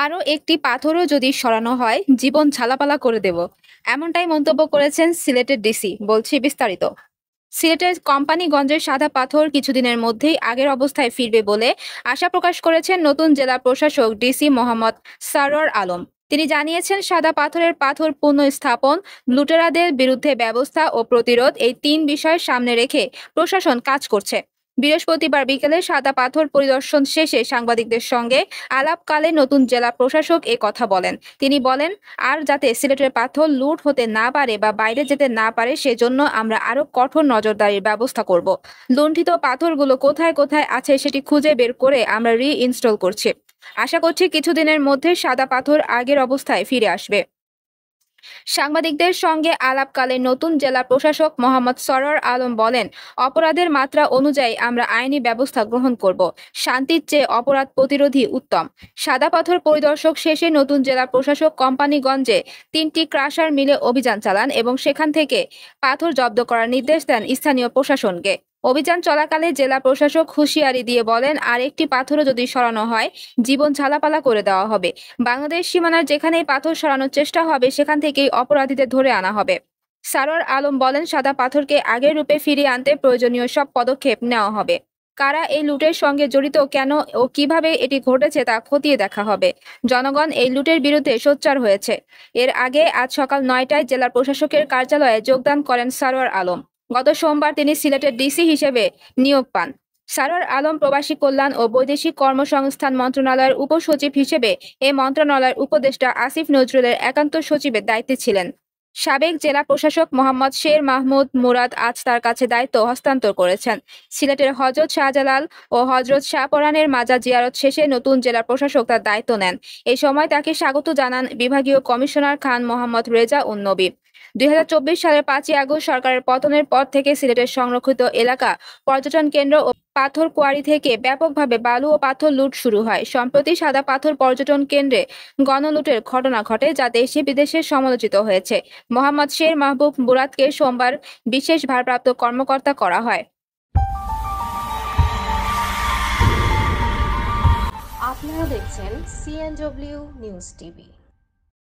আরও একটি পাথরও যদি সরানো হয় জীবন ঝালাপালা করে দেব, এমনটাই মন্তব্য করেছেন সিলেটের ডিসি। বলছি বিস্তারিত। সিলেটের কোম্পানিগঞ্জের সাদা পাথর কিছুদিনের মধ্যেই আগের অবস্থায় ফিরবে বলে আশা প্রকাশ করেছেন নতুন জেলা প্রশাসক ডিসি মোহাম্মদ সারোয়ার আলম। তিনি জানিয়েছেন, সাদা পাথরের পাথর পুনঃস্থাপন, লুটেরাদের বিরুদ্ধে ব্যবস্থা ও প্রতিরোধ, এই তিন বিষয় সামনে রেখে প্রশাসন কাজ করছে। বৃহস্পতিবার বিকেলে সাদা পাথর পরিদর্শন শেষে সাংবাদিকদের সঙ্গে আলাপকালে নতুন জেলা প্রশাসক এ কথা বলেন। তিনি বলেন, আর যাতে সিলেটের পাথর লুট হতে না পারে বা বাইরে যেতে না পারে সেজন্য আমরা আরো কঠোর নজরদারির ব্যবস্থা করব। লুণ্ঠিত পাথরগুলো কোথায় কোথায় আছে সেটি খুঁজে বের করে আমরা রি-ইনস্টল করছি। আশা করছি কিছুদিনের মধ্যে সাদা পাথর আগের অবস্থায় ফিরে আসবে। সাংবাদিকদের সঙ্গে আলাপকালে নতুন জেলা প্রশাসক মোহাম্মদ সরোয়ার আলম বলেন, অপরাধের মাত্রা অনুযায়ী আমরা আইনি ব্যবস্থা গ্রহণ করব। শান্তির চেয়ে অপরাধ প্রতিরোধী উত্তম। সাদা পাথর পরিদর্শক শেষে নতুন জেলা প্রশাসক কোম্পানিগঞ্জে 3টি ক্রাশার মিলে অভিযান চালান এবং সেখান থেকে পাথর জব্দ করার নির্দেশ দেন স্থানীয় প্রশাসনকে। অভিযান চলাকালে জেলা প্রশাসক হুঁশিয়ারি দিয়ে বলেন, আর একটি পাথরও যদি সরানো হয় জীবন ঝালাপালা করে দেওয়া হবে। বাংলাদেশ সীমানার যেখানেই পাথর সরানোর চেষ্টা হবে সেখান থেকেই অপরাধীদের ধরে আনা হবে। সারোয়ার আলম বলেন, সাদা পাথরকে আগের রূপে ফিরিয়ে আনতে প্রয়োজনীয় সব পদক্ষেপ নেওয়া হবে। কারা এই লুটের সঙ্গে জড়িত, কেন ও কিভাবে এটি ঘটেছে তা খতিয়ে দেখা হবে। জনগণ এই লুটের বিরুদ্ধে সোচ্চার হয়েছে। এর আগে আজ সকাল 9টায় জেলা প্রশাসকের কার্যালয়ে যোগদান করেন সারোয়ার আলম। গত সোমবার তিনি সিলেটের ডিসি হিসেবে নিয়োগ পান। সারোয়ার আলম প্রবাসী কল্যাণ ও বৈদেশিক কর্মসংস্থান মন্ত্রণালয়ের উপসচিব হিসেবে এ মন্ত্রণালয়ের উপদেষ্টা আসিফ নজরুলের একান্ত সচিবের দায়িত্বে ছিলেন। সাবেক জেলা প্রশাসক মোহাম্মদ শের মাহমুদ মুরাদ আজ তার কাছে দায়িত্ব হস্তান্তর করেছেন। সিলেটের হযরত শাহজালাল ও হযরত শাহপরানের মাজার জিয়ারত শেষে নতুন জেলা প্রশাসক তার দায়িত্ব নেন। এই সময় তাকে স্বাগত জানান বিভাগীয় কমিশনার খান মোহাম্মদ রেজা উন নবী। 2024 সালের 5ই আগস্ট সরকারের পতনের পর থেকে সিলেটের সংরক্ষিত এলাকা, পর্যটন কেন্দ্র ও পাথর কোয়ারি থেকে ব্যাপকভাবে বালু ও পাথর লুট শুরু হয়। সম্প্রতি সাদা পাথর পর্যটন কেন্দ্রে গণলুটের ঘটনা ঘটে, যা দেশে বিদেশে সমালোচিত হয়েছে। মোহাম্মদ শের মাহবুব মুরাদকে সোমবার বিশেষ ভারপ্রাপ্ত কর্মকর্তা করা হয়। আপনারা দেখছেন CNW নিউজ টিভি।